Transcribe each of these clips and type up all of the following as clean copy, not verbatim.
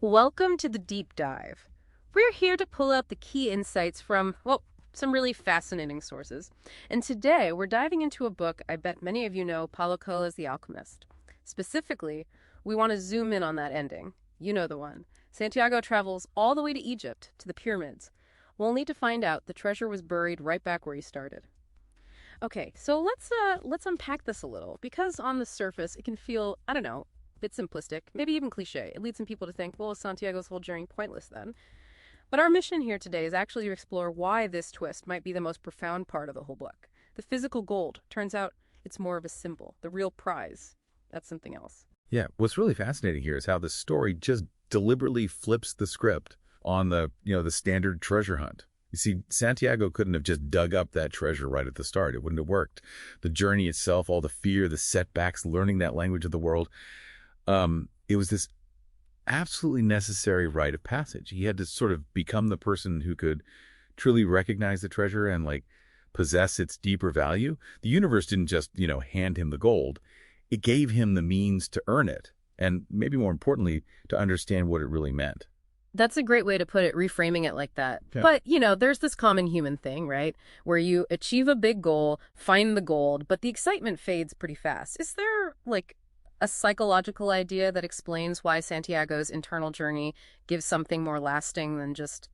Welcome to the deep dive. We're here to pull out the key insights from, well, some really fascinating sources. And today we're diving into a book I bet many of you know, Paulo Coelho's The Alchemist. Specifically, we want to zoom in on that ending. You know the one. Santiago travels all the way to Egypt, to the pyramids, only to find out the treasure was buried right back where he started. Okay, so let's unpack this a little, because on the surface it can feel, I don't know, a bit simplistic, maybe even cliche. It leads some people to think, well, is Santiago's whole journey pointless then? But our mission here today is actually to explore why this twist might be the most profound part of the whole book. The physical gold, turns out it's more of a symbol. The real prize, that's something else. Yeah, what's really fascinating here is how the story just deliberately flips the script on the standard treasure hunt. You see, Santiago couldn't have just dug up that treasure right at the start. It wouldn't have worked. The journey itself, all the fear, the setbacks, learning that language of the world, it was this absolutely necessary rite of passage. He had to sort of become the person who could truly recognize the treasure and possess its deeper value. The universe didn't just, hand him the gold. It gave him the means to earn it. And maybe more importantly, to understand what it really meant. That's a great way to put it, reframing it like that. Yeah. But, there's this common human thing, right? Where you achieve a big goal, find the gold, but the excitement fades pretty fast. Is there, a psychological idea that explains why Santiago's internal journey gives something more lasting than just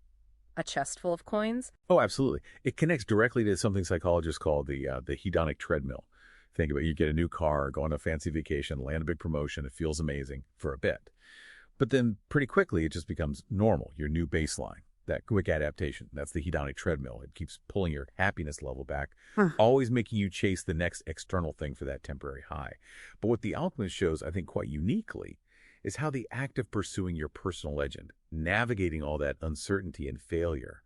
a chest full of coins? Oh, absolutely. It connects directly to something psychologists call the hedonic treadmill. Think about it. You get a new car, go on a fancy vacation, land a big promotion. It feels amazing for a bit. But then pretty quickly, it just becomes normal, your new baseline, that quick adaptation. That's the hedonic treadmill. It keeps pulling your happiness level back, always making you chase the next external thing for that temporary high. But what The Alchemist shows, I think, quite uniquely, is how the act of pursuing your personal legend, navigating all that uncertainty and failure,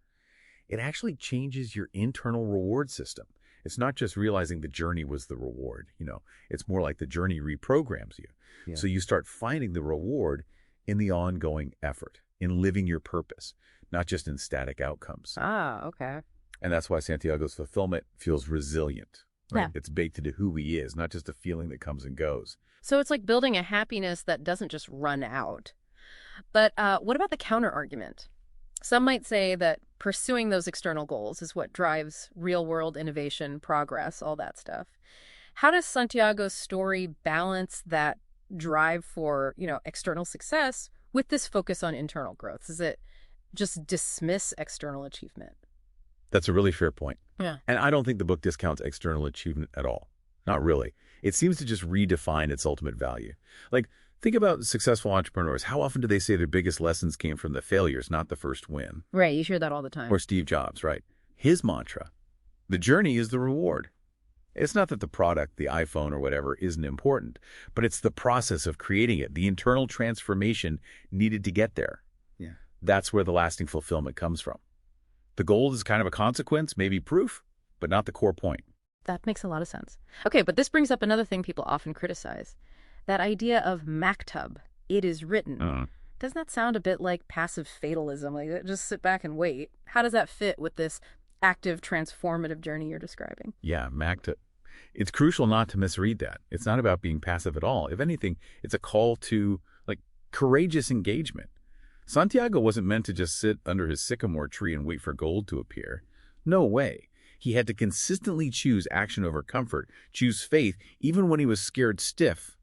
it actually changes your internal reward system. It's not just realizing the journey was the reward. It's more like the journey reprograms you. Yeah. So you start finding the reward in the ongoing effort, in living your purpose, not just in static outcomes. Ah, okay. And that's why Santiago's fulfillment feels resilient. Right? Yeah. It's baked into who he is, not just a feeling that comes and goes. So it's like building a happiness that doesn't just run out. But what about the counter argument? Some might say that pursuing those external goals is what drives real-world innovation, progress, all that stuff. How does Santiago's story balance that drive for, external success with this focus on internal growth? Does it just dismiss external achievement? That's a really fair point. Yeah. And I don't think the book discounts external achievement at all. Not really. It seems to just redefine its ultimate value. Think about successful entrepreneurs. How often do they say their biggest lessons came from the failures, not the first win? Right, you hear that all the time. Or Steve Jobs, right? His mantra, the journey is the reward. It's not that the product, the iPhone or whatever, isn't important, but it's the process of creating it, the internal transformation needed to get there. Yeah. That's where the lasting fulfillment comes from. The goal is kind of a consequence, maybe proof, but not the core point. That makes a lot of sense. Okay, but this brings up another thing people often criticize. That idea of maktub, it is written. Doesn't that sound a bit like passive fatalism? Just sit back and wait. How does that fit with this active, transformative journey you're describing? Yeah, maktub. It's crucial not to misread that. It's not about being passive at all. If anything, it's a call to, courageous engagement. Santiago wasn't meant to just sit under his sycamore tree and wait for gold to appear. No way. He had to consistently choose action over comfort, choose faith, even when he was scared stiff.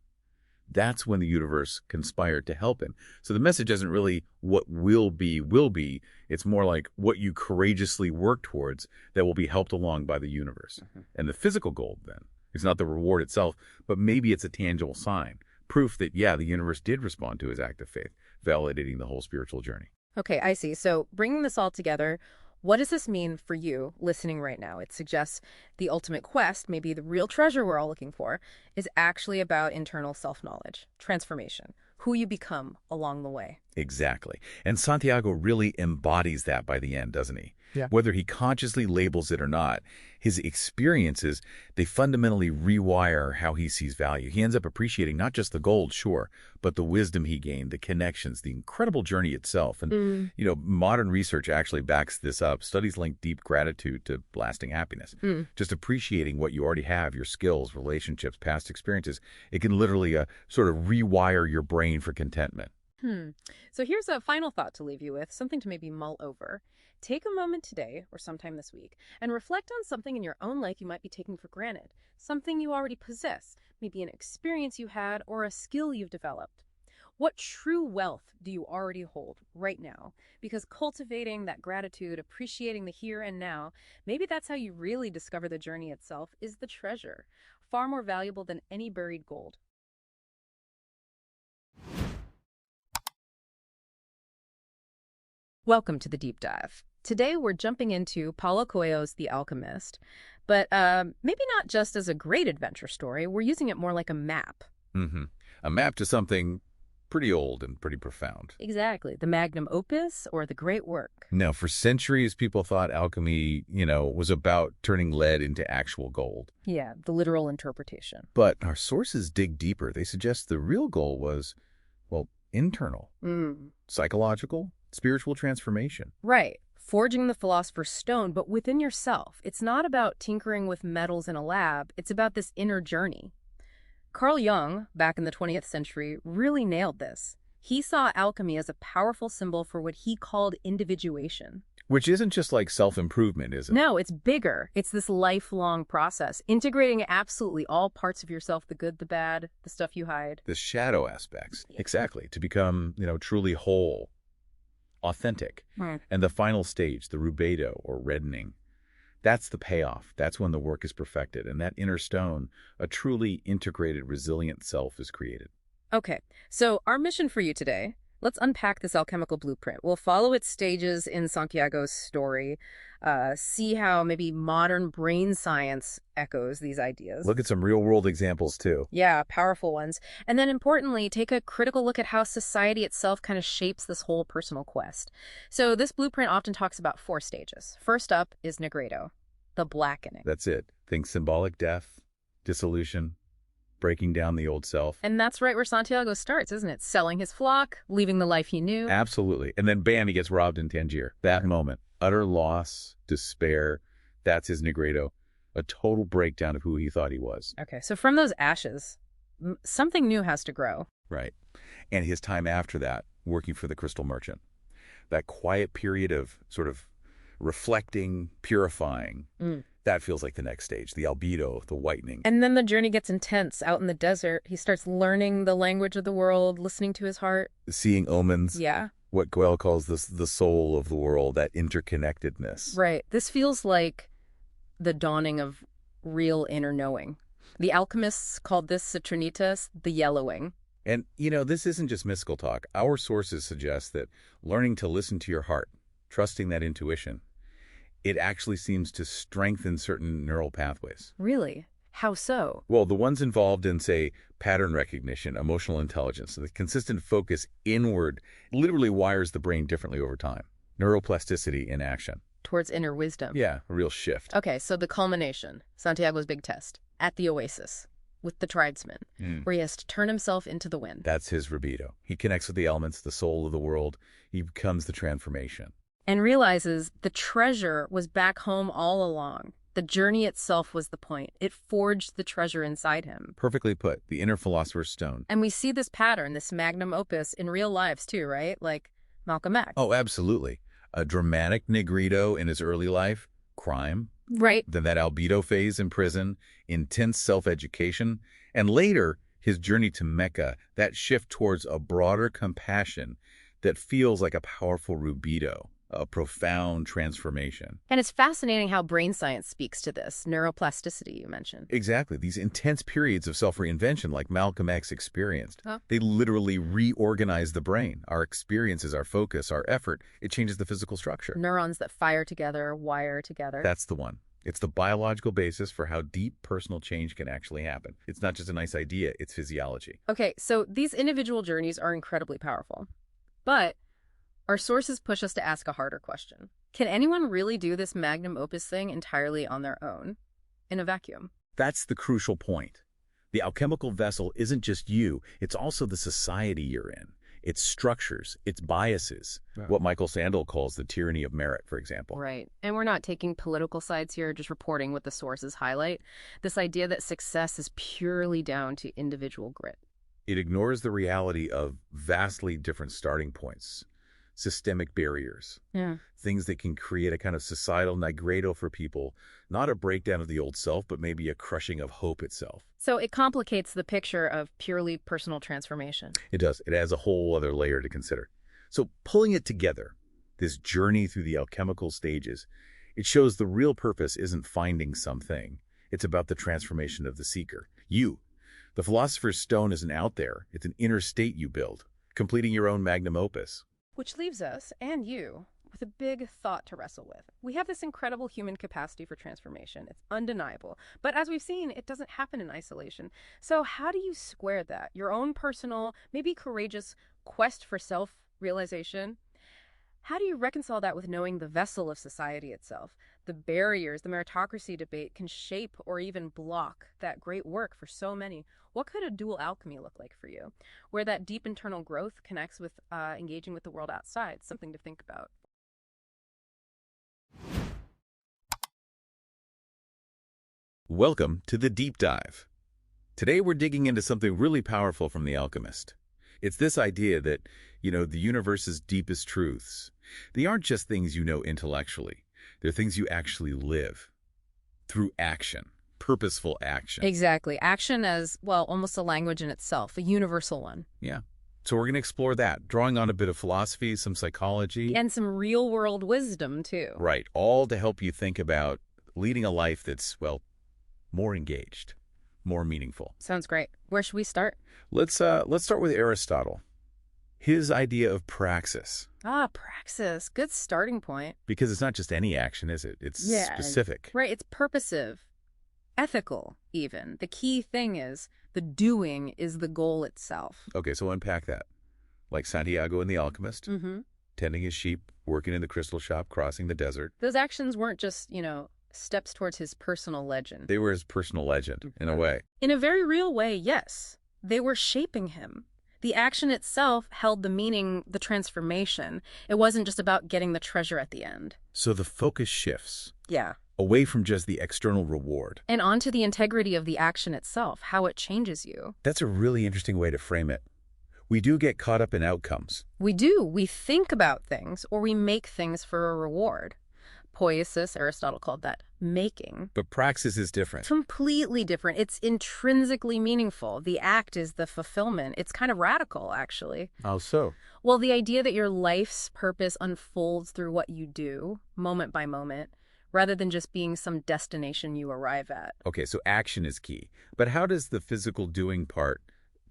That's when the universe conspired to help him. So the message isn't really what will be. It's more like what you courageously work towards that will be helped along by the universe. And the physical gold, then, is not the reward itself, but maybe it's a tangible sign. Proof that, the universe did respond to his act of faith, validating the whole spiritual journey. Okay, I see. So bringing this all together, what does this mean for you listening right now? It suggests the ultimate quest, maybe the real treasure we're all looking for, is actually about internal self-knowledge, transformation, who you become along the way. Exactly. And Santiago really embodies that by the end, doesn't he? Yeah. Whether he consciously labels it or not, his experiences, they fundamentally rewire how he sees value. He ends up appreciating not just the gold, sure, but the wisdom he gained, the connections, the incredible journey itself. And, modern research actually backs this up. Studies link deep gratitude to lasting happiness. Just appreciating what you already have, your skills, relationships, past experiences, it can literally sort of rewire your brain for contentment. Hmm. So here's a final thought to leave you with, something to maybe mull over. Take a moment today or sometime this week and reflect on something in your own life you might be taking for granted, something you already possess, maybe an experience you had or a skill you've developed. What true wealth do you already hold right now? Because cultivating that gratitude, appreciating the here and now, maybe that's how you really discover the journey itself is the treasure, far more valuable than any buried gold. Welcome to the deep dive. Today we're jumping into Paulo Coelho's The Alchemist, but maybe not just as a great adventure story. We're using it more like a map. Mm-hmm. A map to something pretty old and pretty profound. Exactly, the magnum opus or the great work. Now, for centuries, people thought alchemy, was about turning lead into actual gold. Yeah, the literal interpretation. But our sources dig deeper. They suggest the real goal was, well, internal, psychological, spiritual transformation. Right. Forging the philosopher's stone, but within yourself. It's not about tinkering with metals in a lab. It's about this inner journey. Carl Jung, back in the 20th century, really nailed this. He saw alchemy as a powerful symbol for what he called individuation. Which isn't just like self-improvement, is it? No, it's bigger. It's this lifelong process, integrating absolutely all parts of yourself, the good, the bad, the stuff you hide. The shadow aspects. Yeah. Exactly. To become, truly whole, authentic. And the final stage, the rubedo or reddening, that's the payoff. That's when the work is perfected. And that inner stone, a truly integrated, resilient self is created. Okay, so our mission for you today, let's unpack this alchemical blueprint. We'll follow its stages in Santiago's story, see how maybe modern brain science echoes these ideas. Look at some real-world examples, too. Yeah, powerful ones. And then importantly, take a critical look at how society itself kind of shapes this whole personal quest. So this blueprint often talks about 4 stages. First up is Negredo, the blackening. That's it. Think symbolic death, dissolution, breaking down the old self. And that's right where Santiago starts, isn't it? Selling his flock, leaving the life he knew. Absolutely. And then bam, he gets robbed in Tangier. That moment, utter loss, despair, that's his Negredo. A total breakdown of who he thought he was. Okay, so from those ashes, something new has to grow. Right. And his time after that, working for the crystal merchant. That quiet period of sort of reflecting, purifying, that feels like the next stage, the albedo, the whitening. And then the journey gets intense. Out in the desert, he starts learning the language of the world, listening to his heart. Seeing omens. Yeah. What Coelho calls the soul of the world, that interconnectedness. Right. This feels like the dawning of real inner knowing. The alchemists called this citrinitas, the yellowing. And, this isn't just mystical talk. Our sources suggest that learning to listen to your heart, trusting that intuition, it actually seems to strengthen certain neural pathways. Really? How so? Well, the ones involved in, say, pattern recognition, emotional intelligence, the consistent focus inward literally wires the brain differently over time. Neuroplasticity in action. Towards inner wisdom. Yeah, a real shift. Okay, so the culmination, Santiago's big test, at the oasis, with the tribesman, where he has to turn himself into the wind. That's his rubedo. He connects with the elements, the soul of the world. He becomes the transformation. And realizes the treasure was back home all along. The journey itself was the point. It forged the treasure inside him. Perfectly put, the inner philosopher's stone. And we see this pattern, this magnum opus, in real lives too, right? Like Malcolm X. Oh, absolutely. A dramatic Negredo in his early life, crime. Right. Then that albedo phase in prison, intense self-education. And later, his journey to Mecca, that shift towards a broader compassion that feels like a powerful rubedo. A profound transformation. And it's fascinating how brain science speaks to this, neuroplasticity you mentioned. Exactly. These intense periods of self-reinvention like Malcolm X experienced, they literally reorganize the brain. Our experiences, our focus, our effort, it changes the physical structure. Neurons that fire together, wire together. That's the one. It's the biological basis for how deep personal change can actually happen. It's not just a nice idea, it's physiology. Okay, so these individual journeys are incredibly powerful. But our sources push us to ask a harder question. Can anyone really do this magnum opus thing entirely on their own, in a vacuum? That's the crucial point. The alchemical vessel isn't just you, it's also the society you're in. Its structures, its biases, what Michael Sandel calls the tyranny of merit, for example. Right. And we're not taking political sides here, just reporting what the sources highlight. This idea that success is purely down to individual grit. It ignores the reality of vastly different starting points, systemic barriers, Yeah. things that can create a kind of societal nigredo for people, not a breakdown of the old self, but maybe a crushing of hope itself. So it complicates the picture of purely personal transformation. It does. It adds a whole other layer to consider. So pulling it together, this journey through the alchemical stages, it shows the real purpose isn't finding something. It's about the transformation of the seeker. You. The philosopher's stone isn't out there. It's an inner state you build, completing your own magnum opus. Which leaves us, and you, with a big thought to wrestle with. We have this incredible human capacity for transformation. It's undeniable. But as we've seen, it doesn't happen in isolation. So how do you square that? Your own personal, maybe courageous quest for self-realization? How do you reconcile that with knowing the vessel of society itself? The barriers, the meritocracy debate can shape or even block that great work for so many. What could a dual alchemy look like for you? Where that deep internal growth connects with engaging with the world outside, something to think about. Welcome to the Deep Dive. Today we're digging into something really powerful from The Alchemist. It's this idea that, the universe's deepest truths, they aren't just things you know intellectually. They're things you actually live through action, purposeful action. Exactly. Action as, well, almost a language in itself, a universal one. Yeah. So we're going to explore that, drawing on a bit of philosophy, some psychology. And some real-world wisdom, too. Right. All to help you think about leading a life that's, more engaged, more meaningful. Sounds great. Where should we start? Let's start with Aristotle. His idea of praxis. Praxis. Good starting point. Because it's not just any action, is it? It's specific. Right. It's purposive. Ethical, even. The key thing is the doing is the goal itself. Okay, so unpack that. Like Santiago in The Alchemist, tending his sheep, working in the crystal shop, crossing the desert. Those actions weren't just, steps towards his personal legend. They were his personal legend, in a way. In a very real way, yes. They were shaping him. The action itself held the meaning, the transformation. It wasn't just about getting the treasure at the end. So the focus shifts. Yeah. Away from just the external reward. And onto the integrity of the action itself, how it changes you. That's a really interesting way to frame it. We do get caught up in outcomes. We do. We think about things, or we make things for a reward. Poiesis, Aristotle called that making. But praxis is different. Completely different. It's intrinsically meaningful. The act is the fulfillment. It's kind of radical, actually. How so? Well, the idea that your life's purpose unfolds through what you do, moment by moment, rather than just being some destination you arrive at. Okay, so action is key. But how does the physical doing part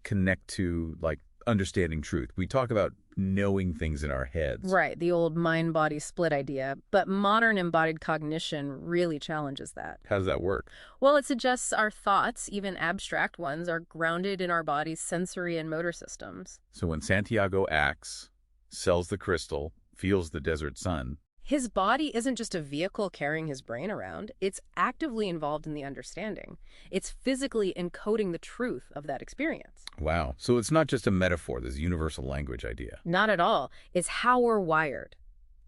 connect to, understanding truth? We talk about knowing things in our heads. Right, the old mind-body split idea. But modern embodied cognition really challenges that. How does that work? Well, it suggests our thoughts, even abstract ones, are grounded in our body's sensory and motor systems. So when Santiago acts, sells the crystal, feels the desert sun. His body isn't just a vehicle carrying his brain around. It's actively involved in the understanding. It's physically encoding the truth of that experience. Wow. So it's not just a metaphor, this universal language idea. Not at all. It's how we're wired.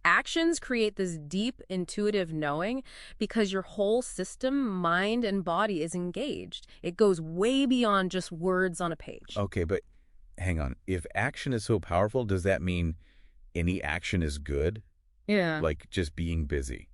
Actions create this deep, intuitive knowing because your whole system, mind and body is engaged. It goes way beyond just words on a page. Okay, but hang on. If action is so powerful, does that mean any action is good? Yeah. Like just being busy?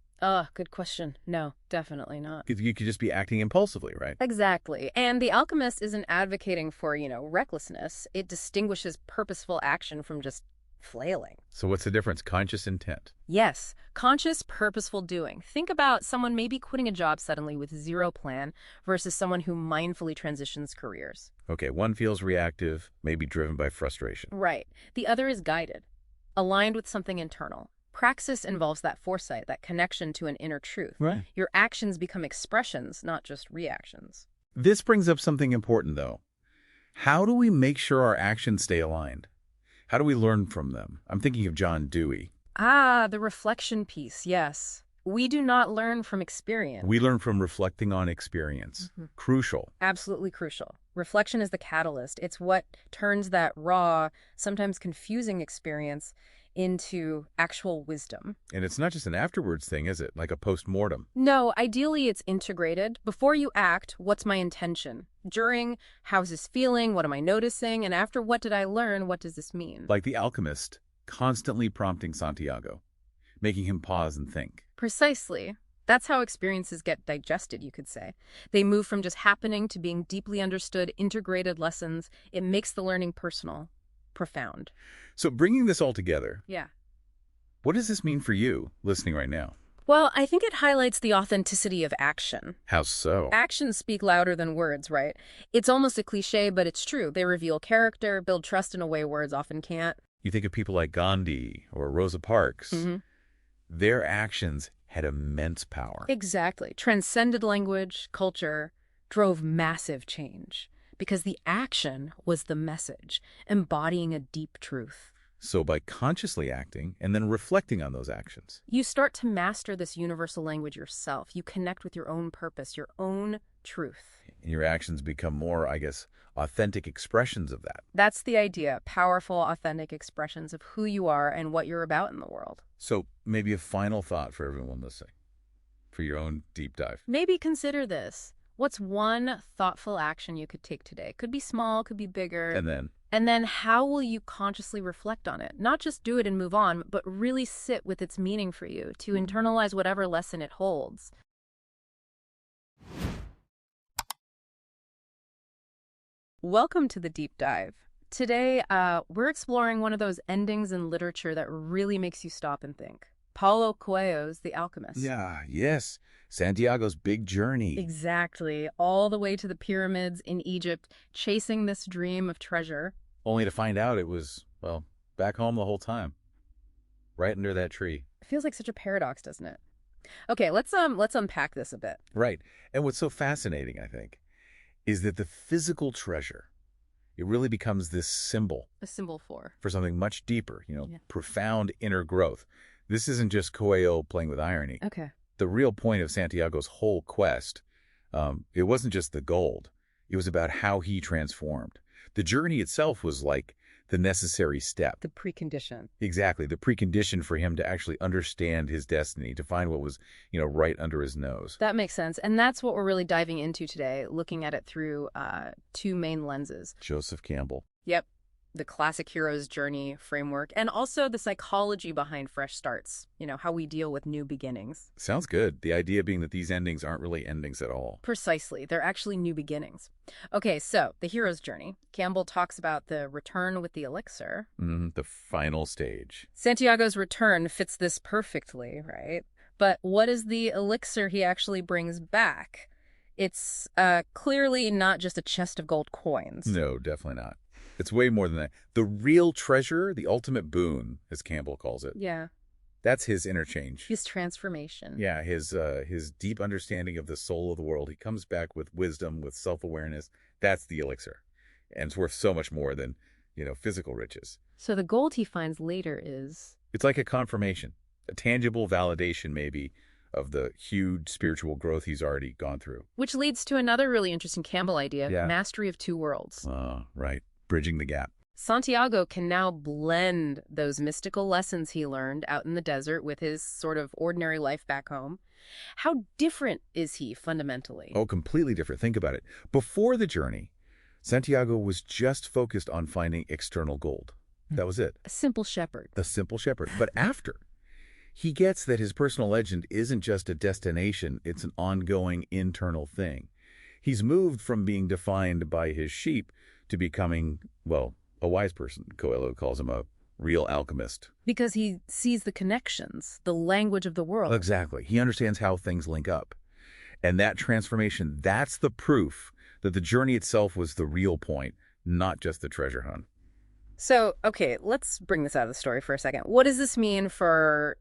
Good question. No, definitely not. You could just be acting impulsively, right? Exactly. And the alchemist isn't advocating for, recklessness. It distinguishes purposeful action from just flailing. So what's the difference? Conscious intent. Yes. Conscious, purposeful doing. Think about someone maybe quitting a job suddenly with zero plan versus someone who mindfully transitions careers. Okay, one feels reactive, maybe driven by frustration. Right. The other is guided, aligned with something internal. Praxis involves that foresight, that connection to an inner truth. Right. Your actions become expressions, not just reactions. This brings up something important, though. How do we make sure our actions stay aligned? How do we learn from them? I'm thinking of John Dewey. The reflection piece, yes. We do not learn from experience. We learn from reflecting on experience. Crucial. Absolutely crucial. Reflection is the catalyst. It's what turns that raw, sometimes confusing experience into actual wisdom. And it's not just an afterwards thing, is it? Like a post-mortem. No, ideally it's integrated. Before you act, what's my intention? During, how's this feeling? What am I noticing? And after, what did I learn? What does this mean? Like the alchemist, constantly prompting Santiago, making him pause and think. Precisely. That's how experiences get digested, you could say. They move from just happening to being deeply understood, integrated lessons. It makes the learning personal, profound. So bringing this all together, Yeah. what does this mean for you, listening right now? Well, I think it highlights the authenticity of action. How so? Actions speak louder than words, right? It's almost a cliche, but it's true. They reveal character, build trust in a way words often can't. You think of people like Gandhi or Rosa Parks. Their actions had immense power. Exactly. Transcended language, culture, drove massive change because the action was the message, embodying a deep truth. So by consciously acting and then reflecting on those actions. You start to master this universal language yourself. You connect with your own purpose, your own truth. And your actions become more, I guess, authentic expressions of that. That's the idea. Powerful, authentic expressions of who you are and what you're about in the world. So maybe a final thought for everyone listening, for your own deep dive. Maybe consider this. What's one thoughtful action you could take today? Could be small, could be bigger. And then how will you consciously reflect on it? Not just do it and move on, but really sit with its meaning for you, to internalize whatever lesson it holds. Welcome to the Deep Dive. Today, we're exploring one of those endings in literature that really makes you stop and think. Paulo Coelho's The Alchemist. Yes. Santiago's big journey. Exactly. All the way to the pyramids in Egypt, chasing this dream of treasure. Only to find out it was, well, back home the whole time. Right under that tree. It feels like such a paradox, doesn't it? Okay, let's unpack this a bit. Right. And what's so fascinating, I think, is that the physical treasure, it really becomes this symbol. A symbol for something much deeper, profound inner growth. This isn't just Coelho playing with irony. Okay. The real point of Santiago's whole quest, it wasn't just the gold. It was about how he transformed. The journey itself was like the necessary step. The precondition. Exactly, the precondition for him to actually understand his destiny, to find what was, right under his nose. That makes sense. And that's what we're really diving into today, looking at it through two main lenses. Joseph Campbell. Yep. The classic hero's journey framework, and also the psychology behind fresh starts, how we deal with new beginnings. Sounds good. The idea being that these endings aren't really endings at all. Precisely. They're actually new beginnings. Okay, so the hero's journey. Campbell talks about the return with the elixir. The final stage. Santiago's return fits this perfectly, right? But what is the elixir he actually brings back? It's clearly not just a chest of gold coins. No, definitely not. It's way more than that. The real treasure, the ultimate boon, as Campbell calls it. Yeah. That's his interchange. His transformation. Yeah, his deep understanding of the soul of the world. He comes back with wisdom, with self-awareness. That's the elixir. And it's worth so much more than, physical riches. So the gold he finds later is? It's like a confirmation, a tangible validation maybe of the huge spiritual growth he's already gone through. Which leads to another really interesting Campbell idea, mastery of two worlds. Right. Bridging the gap. Santiago can now blend those mystical lessons he learned out in the desert with his sort of ordinary life back home. How different is he fundamentally? Oh, completely different. Think about it. Before the journey, Santiago was just focused on finding external gold. That was it. A simple shepherd. The simple shepherd. But after, he gets that his personal legend isn't just a destination, it's an ongoing internal thing. He's moved from being defined by his sheep to becoming, well, a wise person. Coelho calls him a real alchemist. Because he sees the connections, the language of the world. Exactly. He understands how things link up. And that transformation, that's the proof that the journey itself was the real point, not just the treasure hunt. So, okay, let's bring this out of the story for a second. What does this mean for,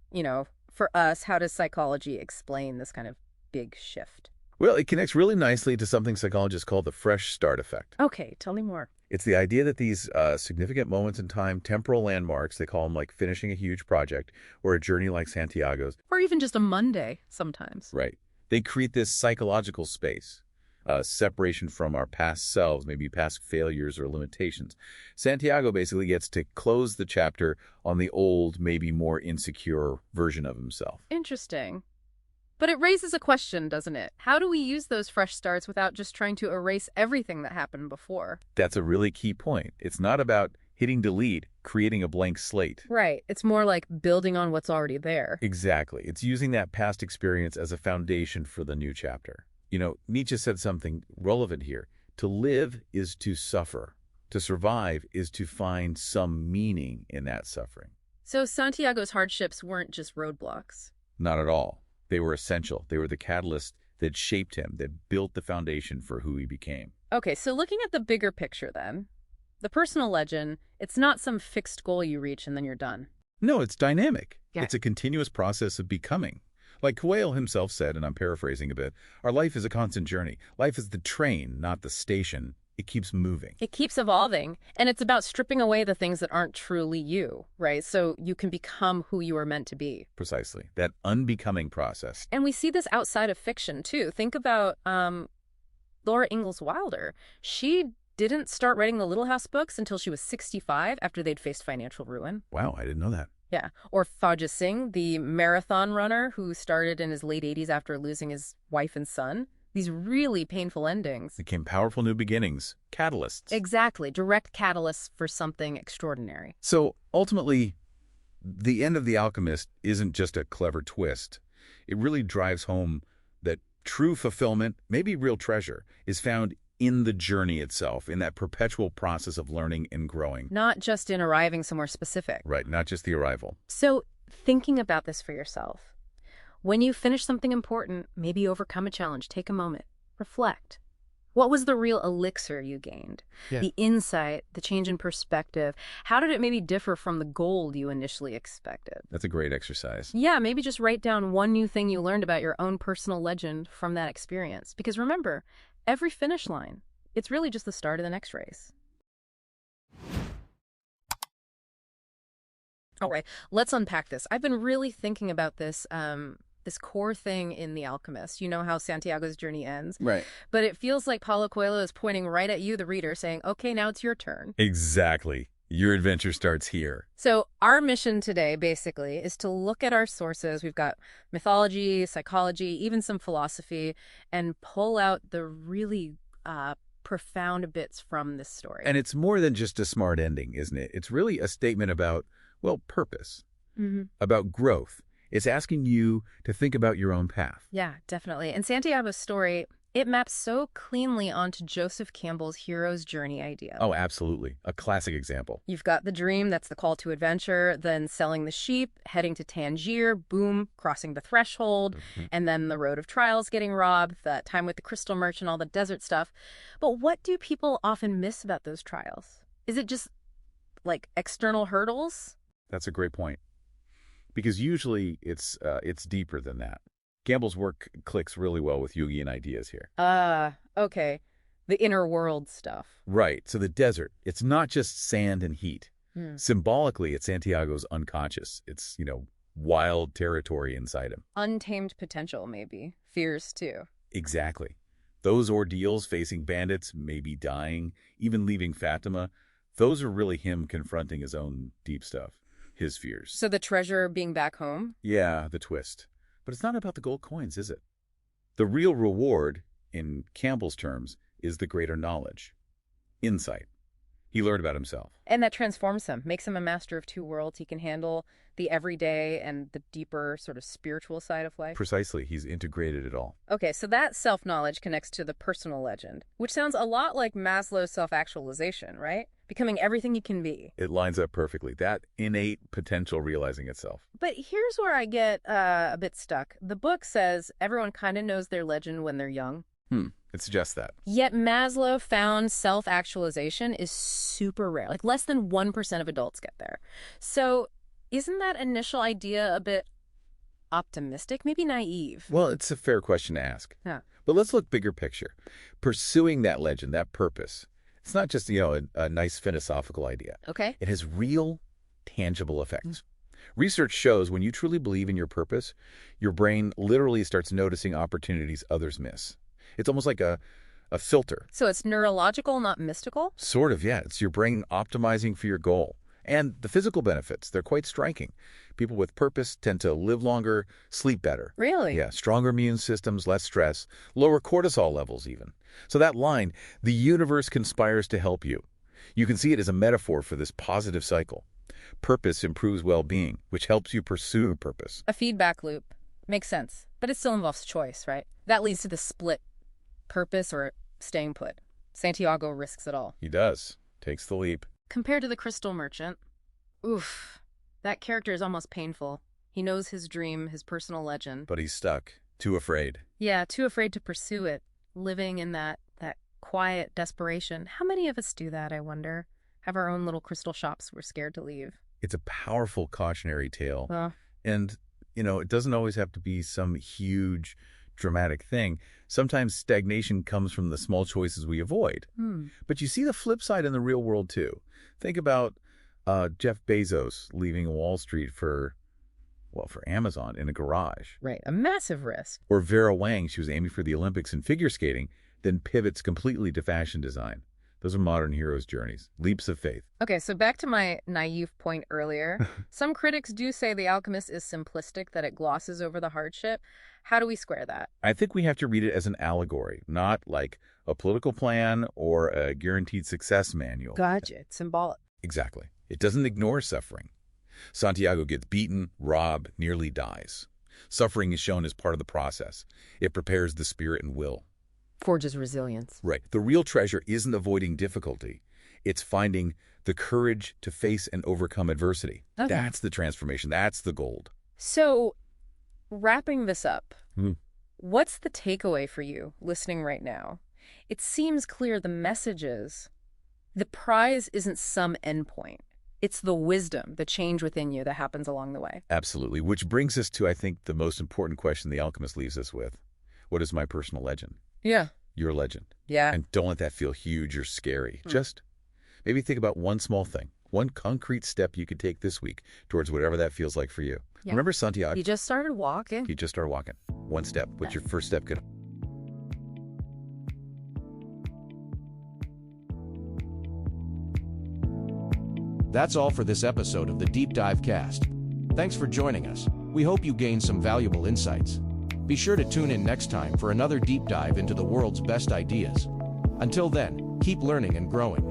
for us? How does psychology explain this kind of big shift? Well, it connects really nicely to something psychologists call the fresh start effect. Okay, tell me more. It's the idea that these significant moments in time, temporal landmarks, they call them like finishing a huge project or a journey like Santiago's. Or even just a Monday sometimes. Right. They create this psychological space, separation from our past selves, maybe past failures or limitations. Santiago basically gets to close the chapter on the old, maybe more insecure version of himself. Interesting. But it raises a question, doesn't it? How do we use those fresh starts without just trying to erase everything that happened before? That's a really key point. It's not about hitting delete, creating a blank slate. Right. It's more like building on what's already there. Exactly. It's using that past experience as a foundation for the new chapter. Nietzsche said something relevant here. To live is to suffer. To survive is to find some meaning in that suffering. So Santiago's hardships weren't just roadblocks. Not at all. They were essential. They were the catalyst that shaped him, that built the foundation for who he became. Okay, so looking at the bigger picture then, the personal legend, it's not some fixed goal you reach and then you're done. No, it's dynamic. Yeah. It's a continuous process of becoming. Like Coelho himself said, and I'm paraphrasing a bit, our life is a constant journey. Life is the train, not the station. It keeps moving. It keeps evolving, and it's about stripping away the things that aren't truly you, right? So you can become who you are meant to be. Precisely. That unbecoming process. And we see this outside of fiction, too. Think about Laura Ingalls Wilder. She didn't start writing the Little House books until she was 65 after they'd faced financial ruin. Wow, I didn't know that. Yeah. Or Fawja Singh, the marathon runner who started in his late 80s after losing his wife and son. These really painful endings. Became powerful new beginnings, catalysts. Exactly. Direct catalysts for something extraordinary. So ultimately, the end of The Alchemist isn't just a clever twist. It really drives home that true fulfillment, maybe real treasure, is found in the journey itself, in that perpetual process of learning and growing. Not just in arriving somewhere specific. Right, not just the arrival. So thinking about this for yourself. When you finish something important, maybe overcome a challenge, take a moment, reflect. What was the real elixir you gained? Yeah. The insight, the change in perspective. How did it maybe differ from the goal you initially expected? That's a great exercise. Yeah, maybe just write down one new thing you learned about your own personal legend from that experience. Because remember, every finish line, it's really just the start of the next race. All right, let's unpack this. I've been really thinking about this core thing in The Alchemist. You know how Santiago's journey ends? Right. But it feels like Paulo Coelho is pointing right at you, the reader, saying, okay, now it's your turn. Exactly. Your adventure starts here. So our mission today, basically, is to look at our sources. We've got mythology, psychology, even some philosophy, and pull out the really profound bits from this story. And it's more than just a smart ending, isn't it? It's really a statement about, well, purpose, about growth. It's asking you to think about your own path. Yeah, definitely. And Santiago's story, it maps so cleanly onto Joseph Campbell's hero's journey idea. Oh, absolutely. A classic example. You've got the dream, that's the call to adventure, then selling the sheep, heading to Tangier, boom, crossing the threshold, and then the road of trials getting robbed, that time with the crystal merchant, all the desert stuff. But what do people often miss about those trials? Is it just like external hurdles? That's a great point. Because usually it's deeper than that. Campbell's work clicks really well with Jungian ideas here. Okay. The inner world stuff. Right. So the desert, it's not just sand and heat. Symbolically, it's Santiago's unconscious. It's, wild territory inside him. Untamed potential, maybe. Fears, too. Exactly. Those ordeals facing bandits, maybe dying, even leaving Fatima, those are really him confronting his own deep stuff. His fears. So the treasure being back home? Yeah, the twist. But it's not about the gold coins, is it? The real reward, in Campbell's terms, is the greater knowledge. Insight. He learned about himself. And that transforms him, makes him a master of two worlds. He can handle the everyday and the deeper sort of spiritual side of life. Precisely. He's integrated it all. Okay, so that self-knowledge connects to the personal legend, which sounds a lot like Maslow's self-actualization, right? Becoming everything you can be. It lines up perfectly. That innate potential realizing itself. But here's where I get a bit stuck. The book says everyone kind of knows their legend when they're young. It suggests that. Yet Maslow found self-actualization is super rare. Like less than 1% of adults get there. So isn't that initial idea a bit optimistic, maybe naive? Well, it's a fair question to ask. Yeah. But let's look bigger picture. Pursuing that legend, that purpose, it's not just, a nice philosophical idea. Okay. It has real, tangible effects. Research shows when you truly believe in your purpose, your brain literally starts noticing opportunities others miss. It's almost like a a filter. So it's neurological, not mystical? Sort of, yeah. It's your brain optimizing for your goal. And the physical benefits, they're quite striking. People with purpose tend to live longer, sleep better. Really? Yeah, stronger immune systems, less stress, lower cortisol levels even. So that line, the universe conspires to help you. You can see it as a metaphor for this positive cycle. Purpose improves well-being, which helps you pursue purpose. A feedback loop. Makes sense. But it still involves choice, right? That leads to the split. Purpose or staying put. Santiago risks it all. He does. Takes the leap. Compared to the crystal merchant, oof, that character is almost painful. He knows his dream, his personal legend. But he's stuck. Too afraid. Yeah, too afraid to pursue it. Living in that quiet desperation. How many of us do that, I wonder? Have our own little crystal shops we're scared to leave. It's a powerful cautionary tale. Well, And, it doesn't always have to be some huge, dramatic thing. Sometimes stagnation comes from the small choices we avoid. But you see the flip side in the real world, too. Think about Jeff Bezos leaving Wall Street for Amazon in a garage. right, a massive risk. Or Vera Wang, she was aiming for the Olympics in figure skating, then pivots completely to fashion design. Those are modern heroes' journeys, leaps of faith. Okay, so back to my naive point earlier. Some critics do say The Alchemist is simplistic, that it glosses over the hardship. How do we square that? I think we have to read it as an allegory, not like a political plan or a guaranteed success manual. Gotcha. It's symbolic. Exactly. It doesn't ignore suffering. Santiago gets beaten, robbed, nearly dies. Suffering is shown as part of the process. It prepares the spirit and will. Forges resilience. Right. The real treasure isn't avoiding difficulty. It's finding the courage to face and overcome adversity. Okay. That's the transformation. That's the gold. So, wrapping this up, what's the takeaway for you listening right now? It seems clear the message is the prize isn't some endpoint. It's the wisdom, the change within you that happens along the way. Absolutely. Which brings us to, I think, the most important question the Alchemist leaves us with. What is my personal legend? Yeah. Your legend. Yeah. And don't let that feel huge or scary. Just maybe think about one small thing, one concrete step you could take this week towards whatever that feels like for you. Yeah. Remember Santiago? You just started walking. You just started walking. One step. What's your first step? Good. That's all for this episode of the Deep Dive Cast. Thanks for joining us. We hope you gained some valuable insights. Be sure to tune in next time for another deep dive into the world's best ideas. Until then, keep learning and growing.